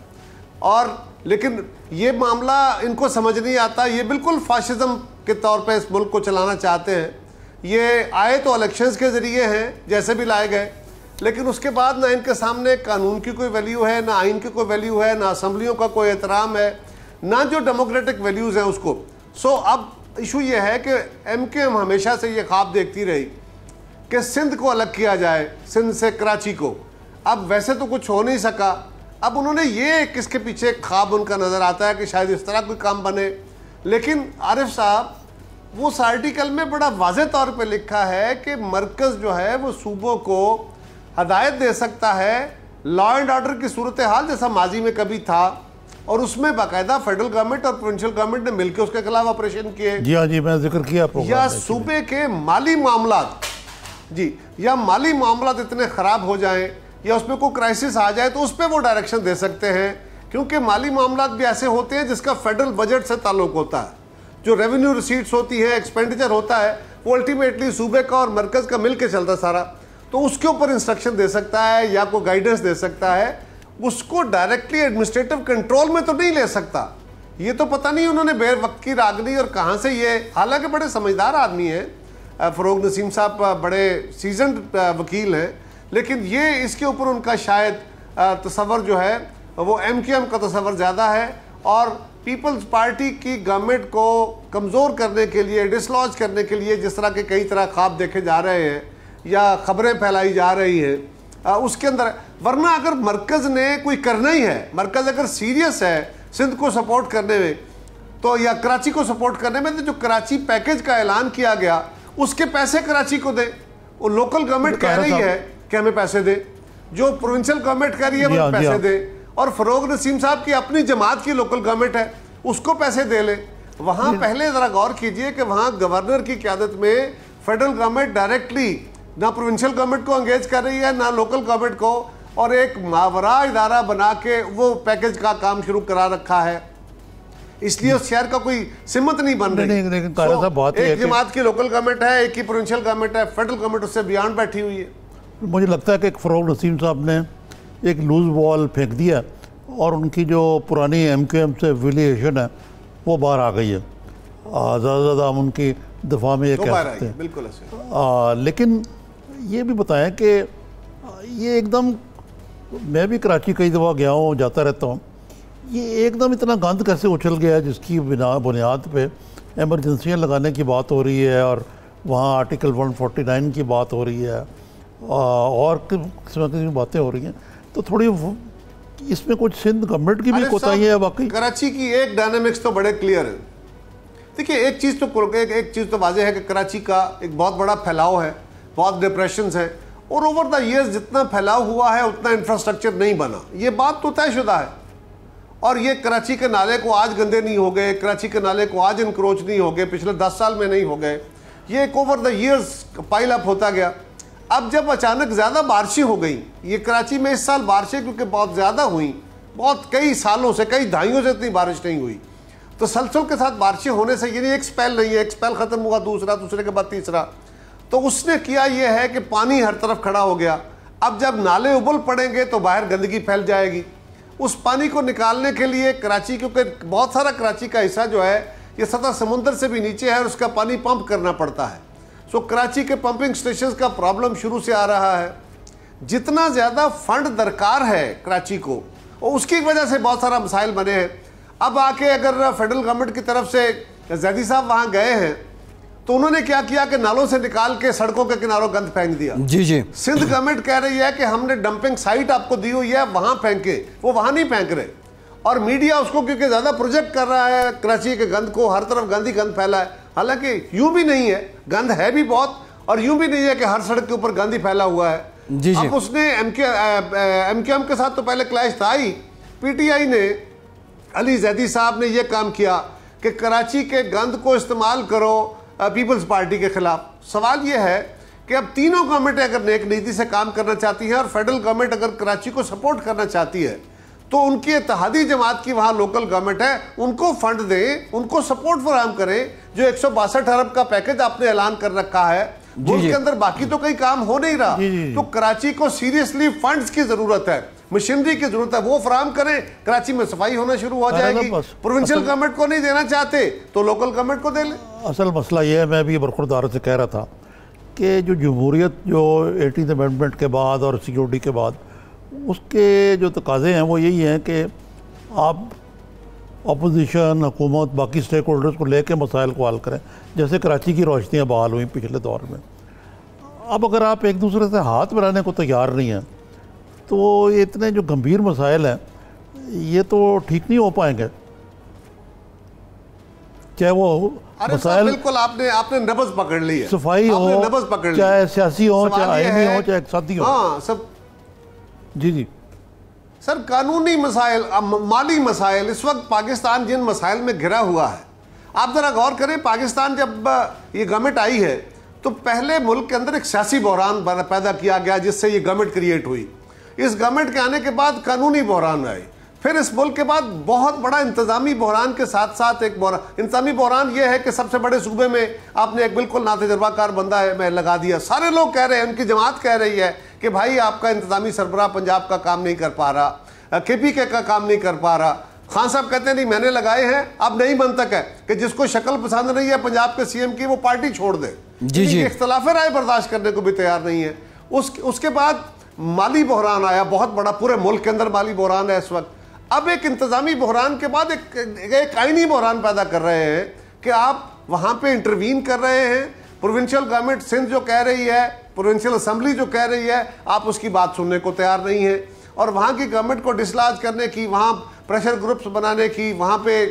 और लेकिन ये मामला इनको समझ नहीं आता, ये बिल्कुल फाशिज्म के तौर पे इस मुल्क को चलाना चाहते हैं। ये आए तो इलेक्शंस के ज़रिए हैं, जैसे भी लाए गए, लेकिन उसके बाद ना इनके सामने कानून की कोई वैल्यू है, ना आइन की कोई वैल्यू है, ना असम्बलियों का कोई एहतराम है, ना जो डेमोक्रेटिक वैल्यूज़ हैं उसको। सो अब इशू ये है कि MKM हमेशा से ये ख्वाब देखती रही कि सिंध को अलग किया जाए, सिंध से कराची को। अब वैसे तो कुछ हो नहीं सका। अब उन्होंने ये किसके पीछे ख्वाब उनका नज़र आता है कि शायद इस तरह कोई काम बने। लेकिन आरिफ साहब, वो उस आर्टिकल में बड़ा वाज़े तौर पे लिखा है कि मरकज़ जो है वो सूबों को हदायत दे सकता है लॉ एंड ऑर्डर की सूरत हाल जैसा माजी में कभी था, और उसमें बाकायदा फेडरल गवर्नमेंट और प्रोविंशियल गवर्नमेंट ने मिलकर उसके खिलाफ ऑपरेशन किए। जी हाँ जी, मैं जिक्र किया। या सूबे के माली मामलात जी, या माली मामलात इतने ख़राब हो जाएं या उसमें कोई क्राइसिस आ जाए तो उस पर वो डायरेक्शन दे सकते हैं, क्योंकि माली मामलात भी ऐसे होते हैं जिसका फेडरल बजट से ताल्लुक होता है। जो रेवेन्यू रिसीट्स होती है, एक्सपेंडिचर होता है, वो अल्टीमेटली सूबे का और मरकज़ का मिल के चलता सारा, तो उसके ऊपर इंस्ट्रक्शन दे सकता है या कोई गाइडेंस दे सकता है। उसको डायरेक्टली एडमिनिस्ट्रेटिव कंट्रोल में तो नहीं ले सकता। ये तो पता नहीं उन्होंने बेर वक्त की रागनी और कहाँ से ये, हालांकि बड़े समझदार आदमी हैं फ़रोग नसीम साहब, बड़े सीजन्ड वकील हैं, लेकिन ये इसके ऊपर उनका शायद तसव्वुर जो है वो MKM का तसव्वुर ज़्यादा है। और पीपल्स पार्टी की गवर्नमेंट को कमज़ोर करने के लिए, डिसलॉज करने के लिए जिस तरह के कई तरह ख्वाब देखे जा रहे हैं या ख़बरें फैलाई जा रही हैं उसके अंदर, वरना अगर मरकज़ ने कोई करना ही है, मरकज़ अगर सीरियस है सिंध को सपोर्ट करने में तो, या कराची को सपोर्ट करने में, तो जो कराची पैकेज का ऐलान किया गया उसके पैसे कराची को दे। वो लोकल गवर्नमेंट कह रही है कि हमें पैसे दे, जो प्रोविंशियल गवर्नमेंट कह रही है वो पैसे दे, और फ़रोग नसीम साहब की अपनी जमात की लोकल गवर्नमेंट है उसको पैसे दे ले। वहाँ पहले ज़रा गौर कीजिए कि वहाँ गवर्नर की क़यादत में फेडरल गवर्नमेंट डायरेक्टली ना प्रोविंशियल गवर्नमेंट को एंगेज कर रही है ना लोकल गवर्नमेंट को, और एक मावरा इदारा बना के वो पैकेज का काम शुरू करा रखा है। इसलिए उस शहर का कोई सिमत नहीं बन रही। एक जमात की लोकल गवर्नमेंट है, एक की प्रोविंशियल गवर्नमेंट है, फेडरल गवर्नमेंट उससे बियॉन्ड बैठी हुई है। मुझे लगता है कि फ़रोग नसीम साहब ने एक लूज़ बॉल फेंक दिया और उनकी जो पुरानी MKM से एफिलिएशन है वो बाहर आ गई है। ज़्यादा हम उनकी दफा में ये कह सकते हैं, बिल्कुल ऐसे। लेकिन ये भी बताएं कि ये एकदम, मैं भी कराची कई दफ़ा गया हूँ, जाता रहता हूँ, ये एकदम इतना गंद कैसे उछल गया जिसकी बुनियाद पे एमरजेंसियाँ लगाने की बात हो रही है और वहाँ आर्टिकल 149 की बात हो रही है और किस्म की बातें हो रही हैं। तो थोड़ी इसमें कुछ सिंध गवर्नमेंट की भी कोताही है वाकई। कराची की एक डायनामिक्स तो बड़े क्लियर है। देखिए एक चीज़ तो वाज़ेह है कि कराची का एक बहुत बड़ा फैलाव है, बहुत डिप्रेशंस हैं, और ओवर द ईयर्स जितना फैलाव हुआ है उतना इंफ्रास्ट्रक्चर नहीं बना, ये बात तो तयशुदा है। और ये कराची के नाले को आज गंदे नहीं हो गए, कराची के नाले को आज इंक्रोच नहीं हो गए, पिछले 10 साल में नहीं हो गए, ये एक over the years pile up होता गया। अब जब अचानक ज़्यादा बारिशें हो गई, ये कराची में इस साल बारिशें क्योंकि बहुत ज़्यादा हुई, बहुत कई सालों से, कई दहाइयों से इतनी बारिश नहीं हुई, तो सलसल के साथ बारिशें होने से ये नहीं एक स्पेल नहीं है, एक स्पेल ख़त्म हुआ, दूसरे के बाद तीसरा, तो उसने किया ये है कि पानी हर तरफ खड़ा हो गया। अब जब नाले उबल पड़ेंगे तो बाहर गंदगी फैल जाएगी। उस पानी को निकालने के लिए कराची, क्योंकि बहुत सारा कराची का हिस्सा जो है ये सतह समुंदर से भी नीचे है और उसका पानी पंप करना पड़ता है। सो कराची के पंपिंग स्टेशन का प्रॉब्लम शुरू से आ रहा है। जितना ज़्यादा फंड दरकार है कराची को, और उसकी वजह से बहुत सारा मसाइल बने हैं। अब आके अगर फेडरल गवर्नमेंट की तरफ से जैदी साहब वहाँ गए हैं तो उन्होंने क्या किया कि नालों से निकाल के सड़कों के किनारों गंद फेंक दिया। जी जी। सिंध गवर्नमेंट कह रही है कि हमने डंपिंग साइट आपको दी हुई है, वहां फेंके, वो वहां नहीं फेंक रहे। और मीडिया उसको क्योंकि ज्यादा प्रोजेक्ट कर रहा है कराची के गंद को, हर तरफ गंद ही गंद फैला है, हालांकि यूं भी नहीं है, गंद है भी बहुत, और यूं भी नहीं है कि हर सड़क के ऊपर गंद ही फैला हुआ है। जी जी। अब उसने एमकेएम के साथ तो पहले क्लैश था ही, पीटीआई ने, अली जैदी साहब ने यह काम किया कि कराची के गंद को इस्तेमाल करो पीपल्स पार्टी के खिलाफ। सवाल यह है कि अब तीनों गवर्नमेंट अगर नेक नीति से काम करना चाहती है और फेडरल गवर्नमेंट अगर कराची को सपोर्ट करना चाहती है तो उनकी इत्तेहादी जमात की वहां लोकल गवर्नमेंट है, उनको फंड दें, उनको सपोर्ट फराहम करें। जो 162 अरब का पैकेज आपने ऐलान कर रखा है मुल्क के अंदर, बाकी तो कई काम हो नहीं रहा, तो कराची को सीरियसली फंड्स की जरूरत है, मशीनरी की जरूरत है, वो फराहम करें, कराची में सफाई होना शुरू हो जाएगी। प्रोविंशियल गवर्नमेंट को नहीं देना चाहते तो लोकल गवर्नमेंट को दे ले। असल मसला ये है, मैं भी बरखुरदार से कह रहा था कि जो जमहूरियत जो 18th अमेंडमेंट के बाद और सिक्योरिटी के बाद उसके जो तकाजे हैं वो यही हैं कि आप अपोजिशन, हुकूमत, बाकी स्टेक होल्डर्स को लेकर मसाइल को हल करें। जैसे कराची की रोशनियाँ बहाल हुई पिछले दौर में, अब अगर आप एक दूसरे से हाथ मिलाने को तैयार नहीं हैं तो ये इतने जो गंभीर मसाइल हैं ये तो ठीक नहीं हो पाएंगे। चाहे वो मसाइल, बिल्कुल आपने नब्ज़ पकड़ ली है, सफाई हो, नब्ज़ पकड़ ली, चाहे सियासी हो, चाहे आईनी हो, चाहे इक़्तिसादी हो, हाँ सब। जी जी सर, कानूनी मसाइल, माली मसाइल, इस वक्त पाकिस्तान जिन मसाइल में घिरा हुआ है, आप ज़रा गौर करें, पाकिस्तान जब ये गवर्नमेंट आई है तो पहले मुल्क के अंदर एक सियासी बहरान पैदा किया गया जिससे ये गवर्नमेंट क्रिएट हुई। इस गवर्नमेंट के आने के बाद कानूनी बहरान आए, फिर इस मुल्क के बाद बहुत बड़ा इंतजामी बहरान के साथ साथ एक बहरान, इंतजामी बहरान ये है कि सबसे बड़े सूबे में आपने एक बिल्कुल नातजुर्बाकार बंदा है मैं लगा दिया। सारे लोग कह रहे हैं, उनकी जमात कह रही है कि भाई आपका इंतजामी सरबराह पंजाब का काम नहीं कर पा रहा, KPK का काम नहीं कर पा रहा। खान साहब कहते हैं नहीं मैंने लगाए हैं, अब नहीं बन तक है कि जिसको शक्ल पसंद नहीं है पंजाब के CM की वो पार्टी छोड़ दे। जी जी। इख्तलाफ राय बर्दाश्त करने को भी तैयार नहीं है। उसके बाद माली बहरान आया, बहुत बड़ा, पूरे मुल्क के अंदर माली बहरान है इस वक्त। अब एक इंतजामी बहरान के बाद एक आईनी बहरान पैदा कर रहे हैं कि आप वहां पे इंटरवीन कर रहे हैं। प्रोविंशियल गवर्नमेंट सिंध जो कह रही है, प्रोविंशियल असेंबली जो कह रही है, आप उसकी बात सुनने को तैयार नहीं है। और वहाँ की गवर्नमेंट को डिसलाज करने की, वहाँ प्रेशर ग्रुप्स बनाने की, वहाँ पे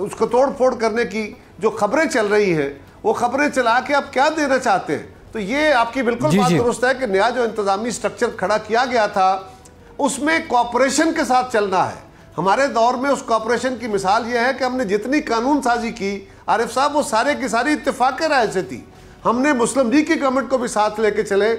उसको तोड़ फोड़ करने की जो खबरें चल रही हैं, वो खबरें चला के आप क्या देना चाहते हैं। तो ये आपकी बिल्कुल बात दुरुस्त है कि नया जो इंतजामी स्ट्रक्चर खड़ा किया गया था उसमें कॉपरेशन के साथ चलना है। हमारे दौर में उस कॉपरेशन की मिसाल ये है कि हमने जितनी कानून साजी की, आरिफ साहब, वो सारे की सारी इत्तेफाक राय से थी। हमने मुस्लिम लीग की गवर्नमेंट को भी साथ लेके चले,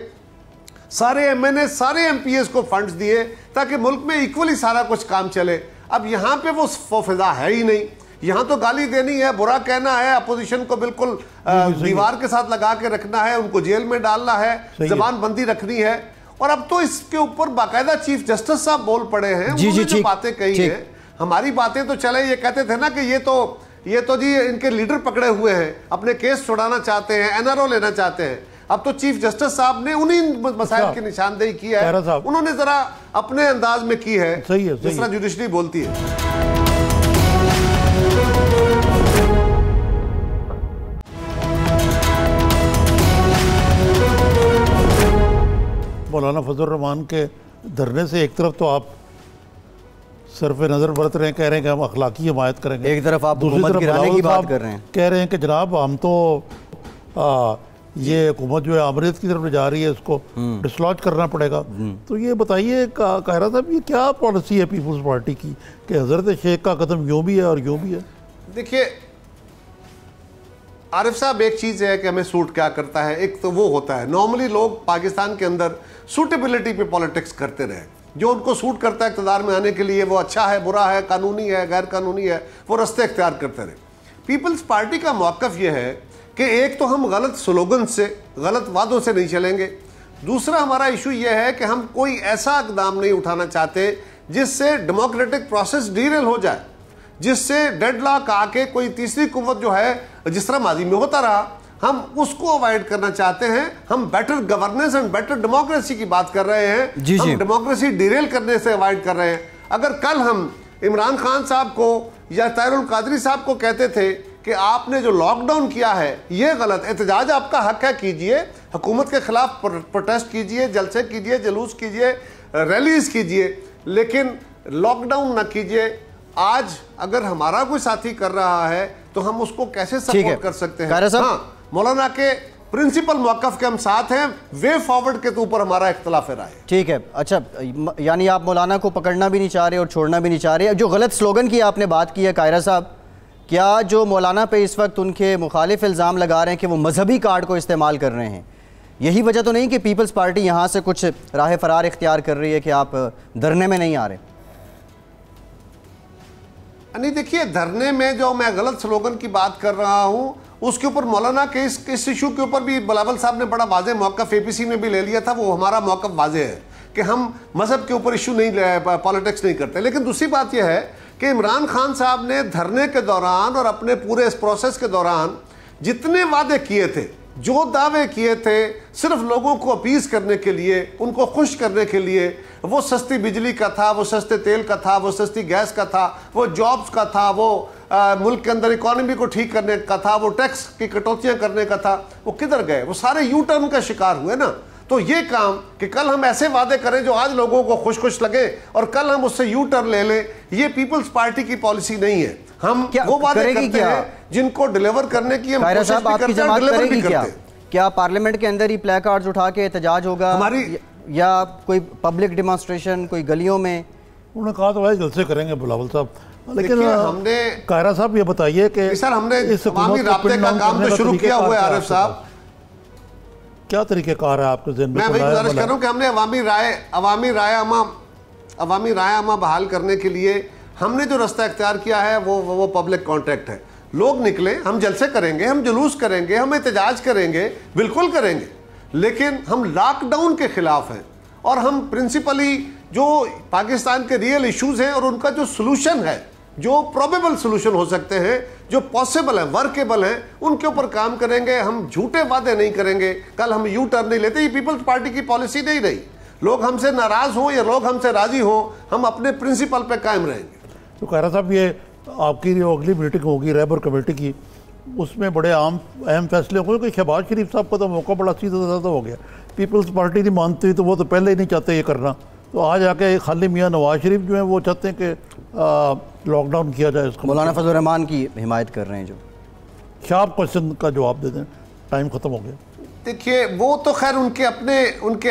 सारे MNA, सारे MPs को फंड्स दिए ताकि मुल्क में इक्वली सारा कुछ काम चले। अब यहाँ पे वो फिजा है ही नहीं। यहाँ तो गाली देनी है, बुरा कहना है, अपोजिशन को बिल्कुल दीवार के साथ लगा के रखना है, उनको जेल में डालना है, जबान बंदी रखनी है। और अब तो इसके ऊपर बाकायदा चीफ जस्टिस साहब बोल पड़े हैं, उन्होंने जो बातें कही हैं, हमारी बातें तो चले, ये कहते थे ना कि ये तो जी इनके लीडर पकड़े हुए हैं, अपने केस छुड़ाना चाहते हैं, NRO लेना चाहते हैं। अब तो चीफ जस्टिस साहब ने उन्हीं मसाइल की निशानदेही की है, उन्होंने जरा अपने अंदाज में की है, जिस तरह जुडिशरी बोलती है। मौलाना फजल रहमान के धरने से एक तरफ तो आप सरफ नज़र बरत रहे हैं, कह रहे हैं कि हम अखलाकी हिमायत करेंगे, एक तरफ आप हुकूमत गिराने की बात कर रहे हैं, कह रहे हैं कि जनाब हम तो ये हुकूमत जो है आमरीत की तरफ जा रही है, इसको डिसलॉज करना पड़ेगा। तो ये बताइए कायरा साहब, ये क्या पॉलिसी है पीपल्स पार्टी की कि हज़रत शेख का कदम यूँ भी है और यूँ भी है? देखिए आरिफ साहब, एक चीज़ है कि हमें सूट क्या करता है। एक तो वो होता है नॉर्मली लोग पाकिस्तान के अंदर सूटेबिलिटी पे पॉलिटिक्स करते रहे, जो उनको सूट करता है इक़्तिदार में आने के लिए, वो अच्छा है, बुरा है, कानूनी है, गैर कानूनी है, वो रास्ते इख्तियार करते रहे। पीपल्स पार्टी का मौक़िफ़ ये है कि एक तो हम गलत स्लोगन से, गलत वादों से नहीं चलेंगे। दूसरा हमारा इशू ये है कि हम कोई ऐसा इक़दाम नहीं उठाना चाहते जिससे डेमोक्रेटिक प्रोसेस डीरेल हो जाए, जिससे डेडलॉक आके कोई तीसरी कुव्वत जो है, जिस तरह माजी में होता रहा, हम उसको अवॉइड करना चाहते हैं। हम better governance and better democracy की बात कर रहे हैं। हम डेमोक्रेसी डिरेल करने से अवॉइड कर रहे हैं। अगर कल हम इमरान खान साहब को या ताहिरुल कादरी साहब को कहते थे कि आपने जो लॉकडाउन किया है ये गलत, एहतजाज आपका हक है, कीजिए, हुकूमत के खिलाफ प्रोटेस्ट कीजिए, जलसे कीजिए, जुलूस कीजिए, रैलीज कीजिए, लेकिन लॉकडाउन ना कीजिए। आज अगर हमारा कोई साथी कर रहा है तो हम उसको कैसे सपोर्ट कर सकते हैं? हाँ, मौलाना के प्रिंसिपल मौक़िफ़ के हम साथ हैं, वे फॉरवर्ड के तो ऊपर हमारा इख्तिलाफ है राय। ठीक है, अच्छा, यानी आप मौलाना को पकड़ना भी नहीं चाह रहे और छोड़ना भी नहीं चाह रहे। जो गलत स्लोगन की आपने बात की है कायरा साहब, क्या जो मौलाना पे इस वक्त उनके मुखालिफ इल्ज़ाम लगा रहे हैं कि वो मजहबी कार्ड को इस्तेमाल कर रहे हैं, यही वजह तो नहीं कि पीपल्स पार्टी यहाँ से कुछ राह फरार इख्तियार कर रही है कि आप धरने में नहीं आ रहे? नहीं, देखिए, धरने में जो मैं गलत स्लोगन की बात कर रहा हूँ उसके ऊपर मौलाना के इस इशू के ऊपर भी बिलावल साहब ने बड़ा वाज़ेह मौक़िफ़ APC में भी ले लिया था। वो हमारा मौक़िफ़ वाज़ेह है कि हम मज़हब के ऊपर इशू नहीं, पॉलिटिक्स नहीं करते। लेकिन दूसरी बात यह है कि इमरान खान साहब ने धरने के दौरान और अपने पूरे इस प्रोसेस के दौरान जितने वादे किए थे, जो दावे किए थे, सिर्फ लोगों को अपीज़ करने के लिए, उनको खुश करने के लिए, वो सस्ती बिजली का था, वो सस्ते तेल का था, वो सस्ती गैस का था, वो जॉब्स का था, वो मुल्क के अंदर इकॉनमी को ठीक करने का था, वो टैक्स की कटौतियाँ करने का था, वो किधर गए? वो सारे यू टर्न का शिकार हुए ना। तो ये काम कि कल हम ऐसे वादे करें जो आज लोगों को खुश खुश लगे और कल हम उससे यू टर्न ले लें, ये पीपल्स पार्टी की पॉलिसी नहीं है। हम वो वादे करते हैं जिनको डिलीवर करने की हम कोशिश भी करते हैं, डिलीवर भी करते हैं। क्या पार्लियामेंट के अंदर ही प्ले कार्ड्स उठा के एहतजाज होगा हमारी, या कोई पब्लिक डिमॉन्स्ट्रेशन कोई गलियों में? उन्होंने कहा तो भाई जलसे करेंगे बिलावल साहब, लेकिन हमने कायरा साहब ये बताइए कि सर हमने इस्लामी राब्ते का काम तो शुरू किया हुआ है। आरिफ साहब, क्या तरीक़ेकार है आपके ज़हन में? मैं वही गुजारिश कर रहा हूँ कि हमने अवामी राय आमा बहाल करने के लिए हमने जो रास्ता इख्तियार किया है वो पब्लिक कॉन्ट्रैक्ट है। लोग निकले, हम जलसे करेंगे, हम जुलूस करेंगे, हम एहतजाज करेंगे, बिल्कुल करेंगे, लेकिन हम लॉकडाउन के खिलाफ हैं और हम प्रिंसिपली जो पाकिस्तान के रियल इश्यूज हैं और उनका जो सोल्यूशन है, जो प्रोबेबल सोल्यूशन हो सकते हैं, जो पॉसिबल है, वर्केबल हैं, उनके ऊपर काम करेंगे। हम झूठे वादे नहीं करेंगे। कल हम यू टर्न नहीं लेते। ये पीपल्स पार्टी की पॉलिसी नहीं रही। लोग हमसे नाराज हों या लोग हमसे राजी हों, हम अपने प्रिंसिपल पे कायम रहेंगे। तो कायरा साहब, ये आपकी जो अगली मीटिंग होगी रहबर कमेटी की, उसमें बड़े अहम फैसले होंगे कि शहबाज शरीफ साहब का तो मौका बड़ा सीधा साधा हो गया। पीपल्स पार्टी नहीं मानती हुई तो वो तो पहले ही नहीं चाहते ये करना, तो आज आके खाली मियाँ नवाज शरीफ जो है वो चाहते हैं कि लॉकडाउन किया जाए। इसको मौलाना फजल रहमान की हिमायत कर रहे हैं, जो शार्प क्वेश्चन का जवाब दे दें, टाइम ख़त्म हो गया। देखिए, वो तो खैर उनके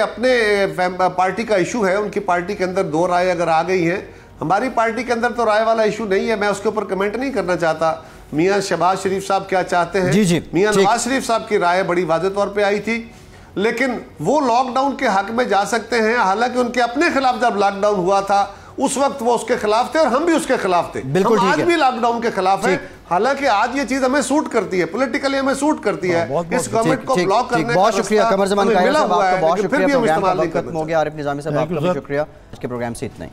अपने पार्टी का इशू है। उनकी पार्टी के अंदर दो राय अगर आ गई हैं, हमारी पार्टी के अंदर तो राय वाला इशू नहीं है। मैं उसके ऊपर कमेंट नहीं करना चाहता। मियाँ शहबाज शरीफ साहब क्या चाहते हैं, जी मियाँ नवाज शरीफ साहब की राय बड़ी वाज़ेह तौर पे आई थी, लेकिन वो लॉकडाउन के हक में जा सकते हैं। हालांकि उनके अपने खिलाफ जब लॉकडाउन हुआ था उस वक्त वो उसके खिलाफ थे और हम भी उसके खिलाफ थे। हम आज भी लॉकडाउन के खिलाफ हैं। हालांकि आज ये चीज हमें सूट करती है, पॉलिटिकली हमें सूट करती है। इस गवर्नमेंट को ब्लॉक करने का बहुत शुक्रिया कमर ज़मान कायरा साहब, आपका बहुत शुक्रिया। प्रोग्राम प्रोग्राम का वक्त खत्म हो गया। आरिफ निज़ामी साहब, आपका भी शुक्रिया। आज के प्रोग्राम से इतना ही।